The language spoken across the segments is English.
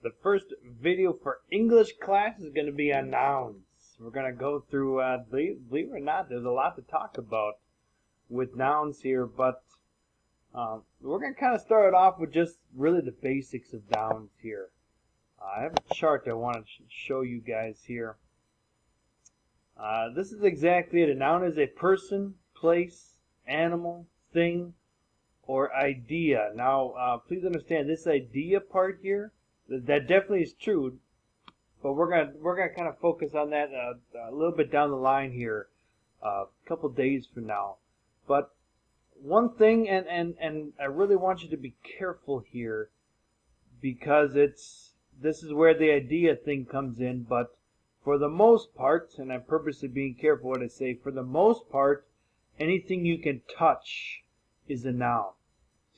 The first video for English class is going to be on nouns. We're going to go through, believe it or not, there's a lot to talk about with nouns here, but we're going to kind of start it off with just really the basics of nouns here. I have a chart I want to show you guys here. This is exactly it. A noun is a person, place, animal, thing, or idea. Now, please understand this idea part here. That definitely is true, but we're gonna kind of focus on that a little bit down the line here, a couple days from now. But one thing, and I really want you to be careful here, because this is where the idea thing comes in. But for the most part, and I'm purposely being careful what I say, for the most part, anything you can touch is a noun.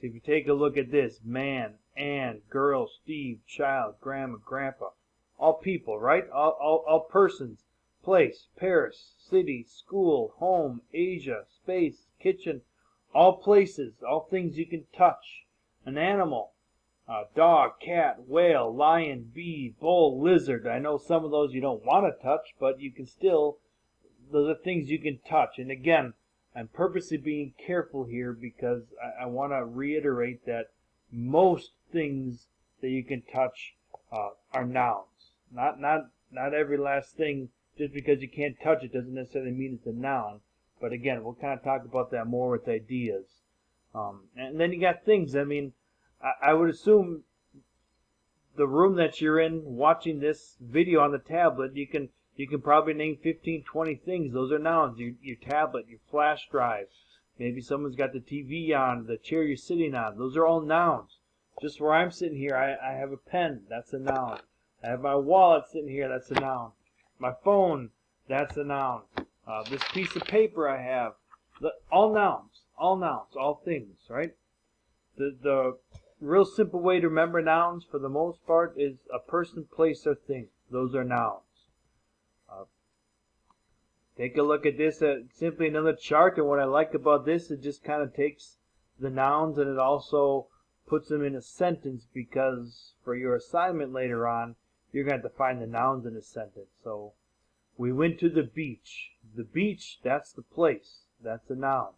So if you take a look at this, man, Ann, girl, Steve, child, grandma, grandpa, all people, right? All persons, place, Paris, city, school, home, Asia, space, kitchen, all places, all things you can touch. An animal, dog, cat, whale, lion, bee, bull, lizard. I know some of those you don't want to touch, but you can still, those are things you can touch. And again, I'm purposely being careful here because I want to reiterate that most things that you can touch are nouns. Not every last thing. Just because you can't touch it doesn't necessarily mean it's a noun. But again, we'll kind of talk about that more with ideas. And then you got things. I mean, I would assume the room that you're in watching this video on the tablet, you can probably name 15, 20 things. Those are nouns. Your tablet, your flash drive. Maybe someone's got the TV on, the chair you're sitting on. Those are all nouns. Just where I'm sitting here, I have a pen. That's a noun. I have my wallet sitting here. That's a noun. My phone, that's a noun. This piece of paper I have. All nouns. All nouns. All things, right? The real simple way to remember nouns for the most part is a person, place, or thing. Those are nouns. Take a look at this, simply another chart, and what I like about this, it just kind of takes the nouns and it also puts them in a sentence, because for your assignment later on, you're going to have to find the nouns in a sentence. So, we went to the beach. The beach, that's the place. That's a noun.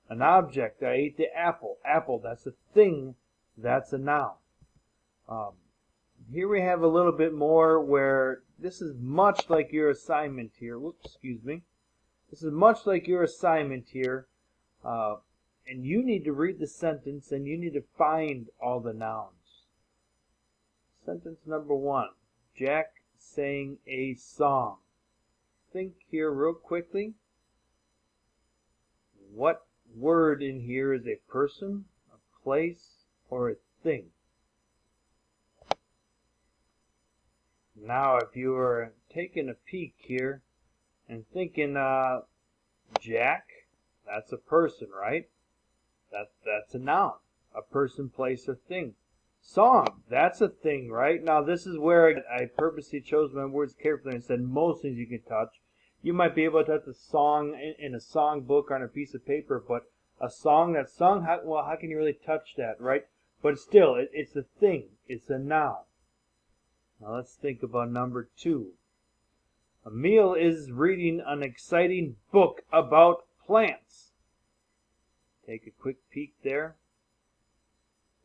An object, I ate the apple. Apple, that's a thing. That's a noun. Here we have a little bit more where this is much like your assignment here. Whoops, excuse me. This is much like your assignment here. And you need to read the sentence and you need to find all the nouns. Sentence number 1. Jack sang a song. Think here real quickly. What word in here is a person, a place, or a thing? Now, if you were taking a peek here and thinking, Jack, that's a person, right? That's a noun. A person, place, or thing. Song, that's a thing, right? Now, this is where I purposely chose my words carefully and said most things you can touch. You might be able to touch a song in a song book or on a piece of paper, but a song that's sung, how can you really touch that, right? But still, it's a thing. It's a noun. Now let's think about number 2. Emil is reading an exciting book about plants. Take a quick peek there.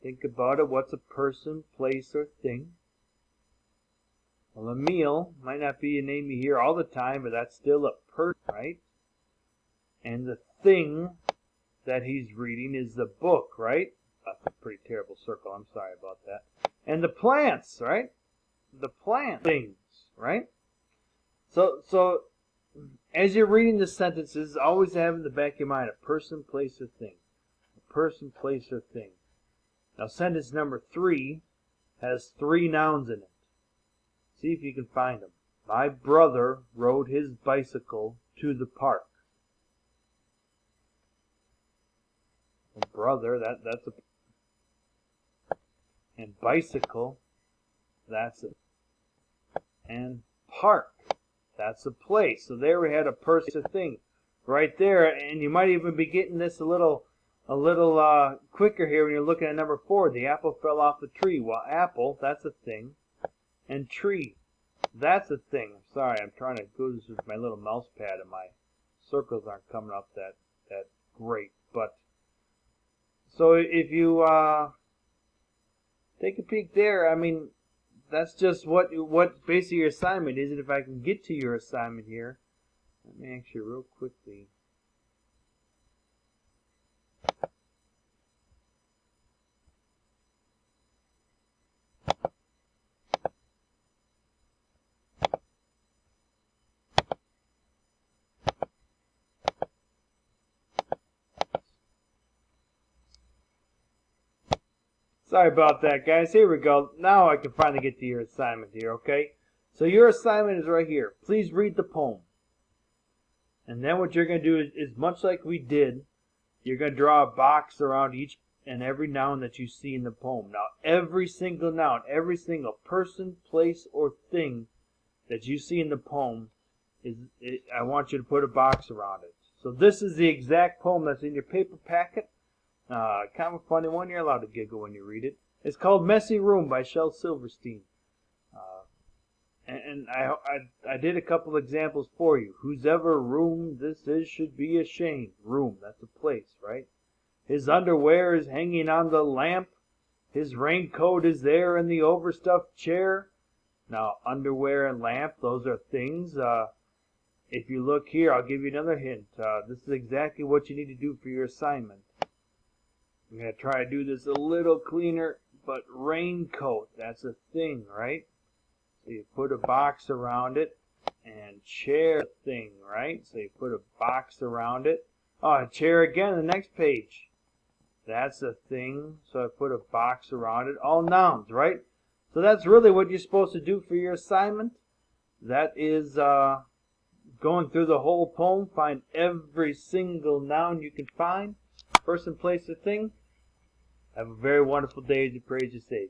Think about it. What's a person, place, or thing? Well, Emil might not be a name you hear all the time, but that's still a person, right? And the thing that he's reading is the book, right? That's a pretty terrible circle. I'm sorry about that. And the plants, right? The plant things, right? So as you're reading the sentences, always have in the back of your mind a person, place, or thing. A person, place, or thing. Now, sentence number 3 has 3 nouns in it. See if you can find them. My brother rode his bicycle to the park. Well, brother, that's a... And bicycle, that's a... And park, that's a place. So there we had a person, a thing, right there. And you might even be getting this a little quicker here when you're looking at number 4. The apple fell off the tree. Well, apple, that's a thing. And tree, that's a thing. Sorry, I'm trying to go this with my little mouse pad and my circles aren't coming up that great. But so if you take a peek there, I mean, that's just what basically your assignment is. And if I can get to your assignment here, let me actually real quickly. Sorry about that, guys. Here we go. Now I can finally get to your assignment here, okay? So your assignment is right here. Please read the poem. And then what you're going to do is much like we did, you're going to draw a box around each and every noun that you see in the poem. Now, every single noun, every single person, place, or thing that you see in the poem, I want you to put a box around it. So this is the exact poem that's in your paper packet. Kind of a funny one. You're allowed to giggle when you read it. It's called Messy Room by Shel Silverstein. And I did a couple examples for you. Whose ever room this is should be ashamed. Room, that's a place, right? His underwear is hanging on the lamp. His raincoat is there in the overstuffed chair. Now, underwear and lamp, those are things. If you look here, I'll give you another hint. This is exactly what you need to do for your assignment. I'm going to try to do this a little cleaner, but raincoat, that's a thing, right? So you put a box around it, and chair thing, right? So you put a box around it. Oh, a chair again, the next page. That's a thing, so I put a box around it. All nouns, right? So that's really what you're supposed to do for your assignment. That is going through the whole poem, find every single noun you can find. Person, place, or thing. Have a very wonderful day as you praise your Savior.